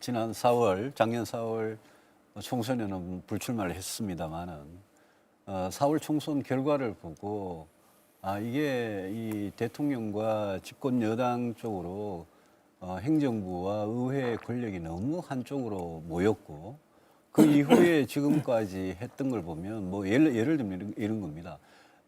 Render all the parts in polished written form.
지난 작년 4월 총선에는 불출마를 했습니다만은 4월 총선 결과를 보고 이게 이 대통령과 집권 여당 쪽으로 행정부와 의회 권력이 너무 한쪽으로 모였고 그 이후에 지금까지 했던 걸 보면 뭐 예를 들면 이런 겁니다.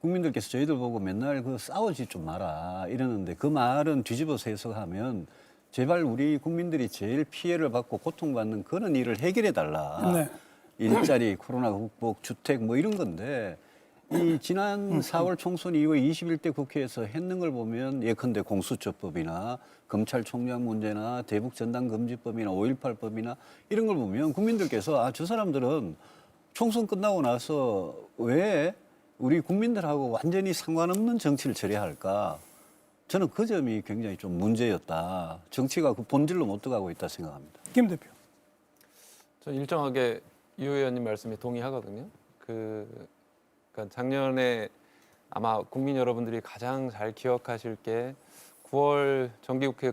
국민들께서 저희들 보고 맨날 그 싸우지 좀 마라 이러는데 그 말은 뒤집어서 해석하면 제발 우리 국민들이 제일 피해를 받고 고통받는 그런 일을 해결해 달라. 네. 일자리, 코로나 극복, 주택 뭐 이런 건데 이 지난 4월 총선 이후에 21대 국회에서 했는 걸 보면 예컨대 공수처법이나 검찰총장 문제나 대북전단금지법이나 5.18법이나 이런 걸 보면 국민들께서 저 사람들은 총선 끝나고 나서 왜 우리 국민들하고 완전히 상관없는 정치를 처리할까? 저는 그 점이 굉장히 좀 문제였다. 정치가 그 본질로 못 들어가고 있다 생각합니다. 김 대표. 저는 일정하게 유 의원님 말씀에 동의하거든요. 그러니까 작년에 아마 국민 여러분들이 가장 잘 기억하실 게 9월 정기국회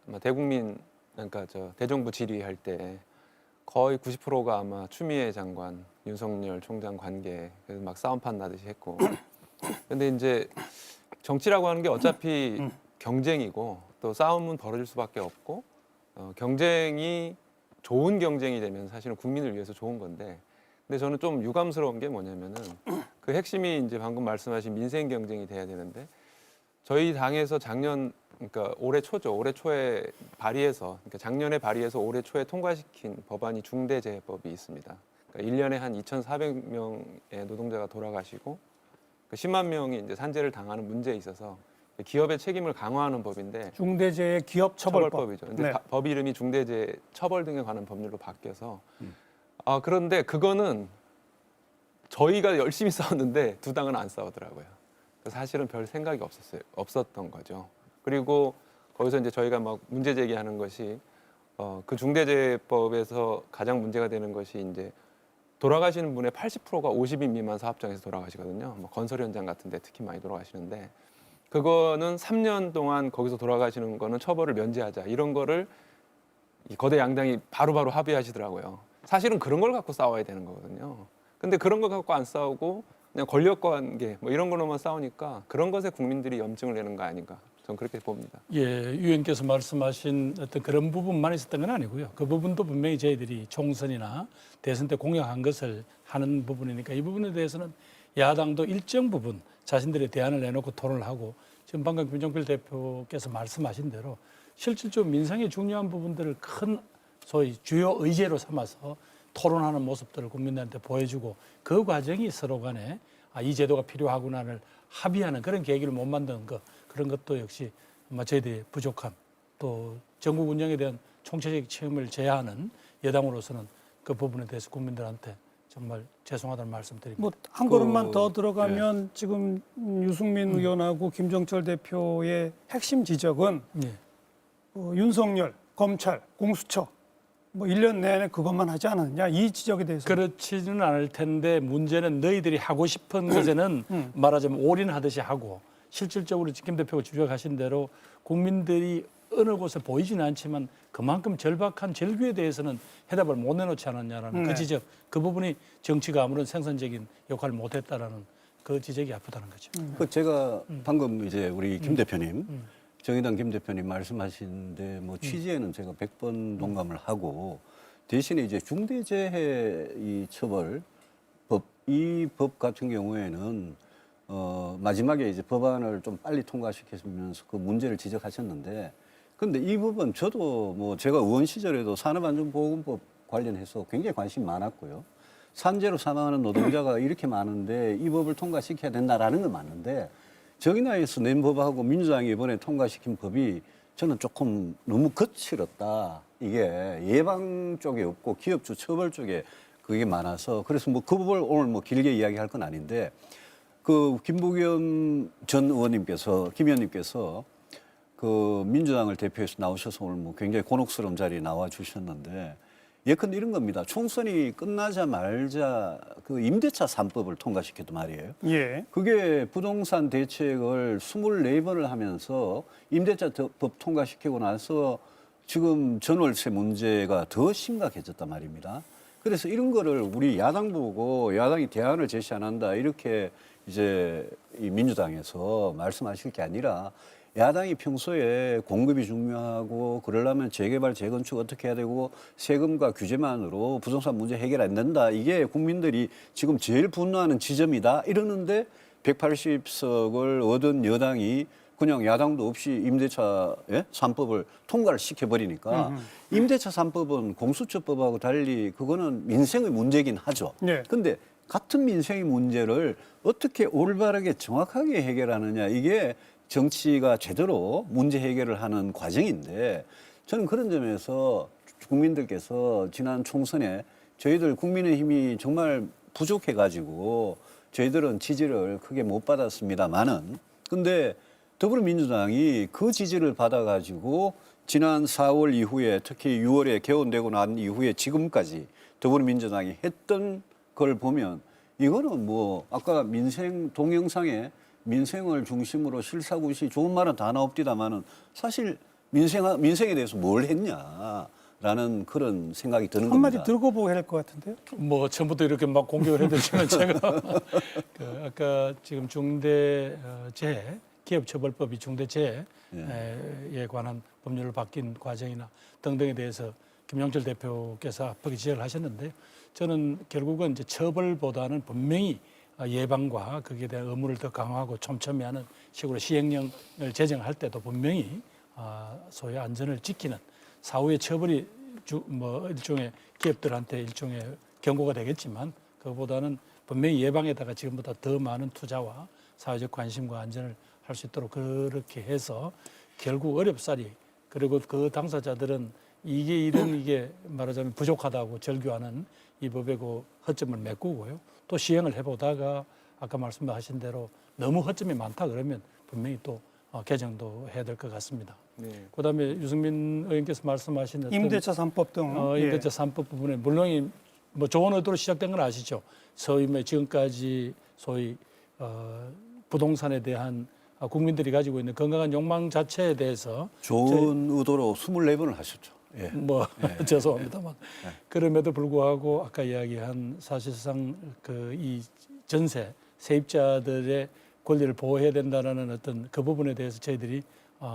아마 대국민 그러니까 대정부 질의할 때 거의 90%가 아마 추미애 장관, 윤석열 총장 관계 그래서 막 싸움판 나듯이 했고. 근데 이제 정치라고 하는 게 어차피 경쟁이고 또 싸움은 벌어질 수밖에 없고 경쟁이 좋은 경쟁이 되면 사실은 국민을 위해서 좋은 건데 근데 저는 좀 유감스러운 게 뭐냐면은 그 핵심이 이제 방금 말씀하신 민생 경쟁이 돼야 되는데 저희 당에서 그러니까 올해 초에 발의해서 그러니까 작년에 발의해서 올해 초에 통과시킨 법안이 중대재해법이 있습니다. 그러니까 1년에 한 2,400명의 노동자가 돌아가시고 10만 명이 이제 산재를 당하는 문제에 있어서 기업의 책임을 강화하는 법인데 중대재해 기업처벌법. 처벌법이죠. 근데 네. 법 이름이 중대재해 처벌 등에 관한 법률로 바뀌어서 그런데 그거는 저희가 열심히 싸웠는데 두 당은 안 싸우더라고요. 그래서 사실은 별 생각이 없었던 거죠. 그리고 거기서 이제 저희가 막 문제 제기하는 것이 그 중대재해법에서 가장 문제가 되는 것이 이제 돌아가시는 분의 80%가 50인 미만 사업장에서 돌아가시거든요. 뭐 건설 현장 같은데 특히 많이 돌아가시는데 그거는 3년 동안 거기서 돌아가시는 거는 처벌을 면제하자 이런 거를 이 거대 양당이 바로바로 합의하시더라고요. 사실은 그런 걸 갖고 싸워야 되는 거거든요. 근데 그런 거 갖고 안 싸우고 그냥 권력 관계 뭐 이런 거로만 싸우니까 그런 것에 국민들이 염증을 내는 거 아닌가. 저는 그렇게 봅니다. 예, 유 의원께서 말씀하신 어떤 그런 부분만 있었던 건 아니고요. 그 부분도 분명히 저희들이 총선이나 대선 때 공약한 것을 하는 부분이니까 이 부분에 대해서는 야당도 일정 부분 자신들의 대안을 내놓고 토론을 하고 지금 방금 김종필 대표께서 말씀하신 대로 실질적으로 민생의 중요한 부분들을 큰 소위 주요 의제로 삼아서 토론하는 모습들을 국민들한테 보여주고 그 과정이 서로 간에 이 제도가 필요하구나를 합의하는 그런 계기를 못 만드는 것 그런 것도 역시 저희들이 부족함 또 전국 운영에 대한 총체적 책임을 져야 하는 여당으로서는 그 부분에 대해서 국민들한테 정말 죄송하다는 말씀드립니다. 뭐 한 걸음만 더 들어가면 지금 유승민 의원하고 김정철 대표의 핵심 지적은 예. 윤석열, 검찰, 공수처 뭐 1년 내내 그것만 하지 않았냐 이 지적에 대해서 그렇지는 않을 텐데 문제는 너희들이 하고 싶은 것에는 말하자면 올인하듯이 하고 실질적으로 김 대표가 주력하신 대로 국민들이 어느 곳에 보이지는 않지만 그만큼 절박한 절규에 대해서는 해답을 못 내놓지 않았냐라는 그 지적, 그 부분이 정치가 아무런 생산적인 역할을 못했다라는 그 지적이 아프다는 거죠. 그 제가 방금 이제 우리 김 대표님, 정의당 김 대표님 말씀하시는데 뭐 취지에는 제가 100번 동감을 하고 대신에 이제 중대재해 이 처벌 법, 이 법 같은 경우에는 마지막에 이제 법안을 좀 빨리 통과시키면서 그 문제를 지적하셨는데 근데 이 부분 저도 뭐 제가 의원 시절에도 산업안전보건법 관련해서 굉장히 관심이 많았고요. 산재로 사망하는 노동자가 이렇게 많은데 이 법을 통과시켜야 된다라는 건 맞는데 정의당에서 낸 법하고 민주당이 이번에 통과시킨 법이 저는 조금 너무 거칠었다. 이게 예방 쪽에 없고 기업주 처벌 쪽에 그게 많아서 그래서 뭐 그 부분을 오늘 뭐 길게 이야기할 건 아닌데 그 김부겸 전 의원님께서 김 의원님께서 그 민주당을 대표해서 나오셔서 오늘 뭐 굉장히 곤혹스러운 자리에 나와 주셨는데 예컨대 이런 겁니다. 총선이 끝나자마자 그 임대차 3법을 통과시켰단 말이에요. 예. 그게 부동산 대책을 24번을 하면서 임대차 법 통과시키고 나서 지금 전월세 문제가 더 심각해졌단 말입니다. 그래서 이런 거를 우리 야당 보고 야당이 대안을 제시 안 한다 이렇게 이제 이 민주당에서 말씀하실 게 아니라 야당이 평소에 공급이 중요하고 그러려면 재개발, 재건축 어떻게 해야 되고 세금과 규제만으로 부동산 문제 해결 안 된다. 이게 국민들이 지금 제일 분노하는 지점이다. 이러는데 180석을 얻은 여당이 그냥 야당도 없이 임대차 3법을 통과를 시켜버리니까 임대차 3법은 공수처법하고 달리 그거는 민생의 문제긴 하죠. 네. 근데 같은 민생의 문제를 어떻게 올바르게 정확하게 해결하느냐 이게 정치가 제대로 문제 해결을 하는 과정인데 저는 그런 점에서 국민들께서 지난 총선에 저희들 국민의힘이 정말 부족해가지고 저희들은 지지를 크게 못 받았습니다만은 근데 더불어민주당이 그 지지를 받아가지고 지난 4월 이후에 특히 6월에 개원되고 난 이후에 지금까지 더불어민주당이 했던 걸 보면 이거는 뭐 아까 민생 동영상에 민생을 중심으로 실사구시 좋은 말은 다 나옵디다마는 사실 민생에 대해서 뭘 했냐라는 그런 생각이 드는 겁니다. 한마디 들고 보고 해야 할 것 같은데요. 뭐 처음부터 이렇게 막 공격을 해대시면 제가 아까 지금 중대재해 기업처벌법이 중대재해에 관한 법률을 바뀐 과정이나 등등에 대해서 김영철 대표께서 앞서게 지적을 하셨는데 저는 결국은 이제 처벌보다는 분명히 예방과 거기에 대한 의무를 더 강화하고 촘촘히 하는 식으로 시행령을 제정할 때도 분명히 소위 안전을 지키는 사후의 처벌이 뭐 일종의 기업들한테 일종의 경고가 되겠지만 그보다는 분명히 예방에다가 지금보다 더 많은 투자와 사회적 관심과 안전을 할 수 있도록 그렇게 해서 결국 어렵사리 그리고 그 당사자들은 이게 말하자면 부족하다고 절규하는 이 법의 그 허점을 메꾸고요. 또 시행을 해보다가 아까 말씀하신 대로 너무 허점이 많다 그러면 분명히 또 개정도 해야 될 것 같습니다. 네. 그다음에 유승민 의원께서 말씀하신 어떤 임대차 3법 등. 임대차 3법 부분에 물론 뭐 좋은 의도로 시작된 건 아시죠. 소위 뭐 지금까지 소위 부동산에 대한 국민들이 가지고 있는 건강한 욕망 자체에 대해서 좋은 의도로 24번을 하셨죠. 예. 뭐 죄송합니다만 그럼에도 불구하고 아까 이야기한 사실상 그 이 전세 세입자들의 권리를 보호해야 된다는 어떤 그 부분에 대해서 저희들이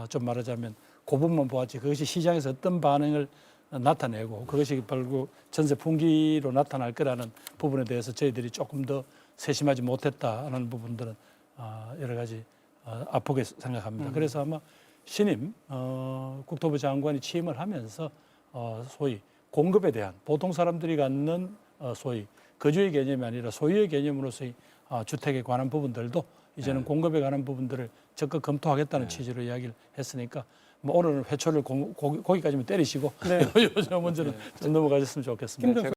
좀 말하자면 그 부분만 보았지 그것이 시장에서 어떤 반응을 나타내고 그것이 결국 전세 풍기로 나타날 거라는 부분에 대해서 저희들이 조금 더 세심하지 못했다는 부분들은 여러 가지 아프게 생각합니다. 그래서 아마 신임 국토부 장관이 취임을 하면서 소위 공급에 대한 보통 사람들이 갖는 소위 거주의 개념이 아니라 소유의 개념으로서의 주택에 관한 부분들도 이제는 공급에 관한 부분들을 적극 검토하겠다는 취지로 이야기를 했으니까 뭐 오늘은 회초를 거기까지만 때리시고 요 문제는 좀 넘어가셨으면 좋겠습니다.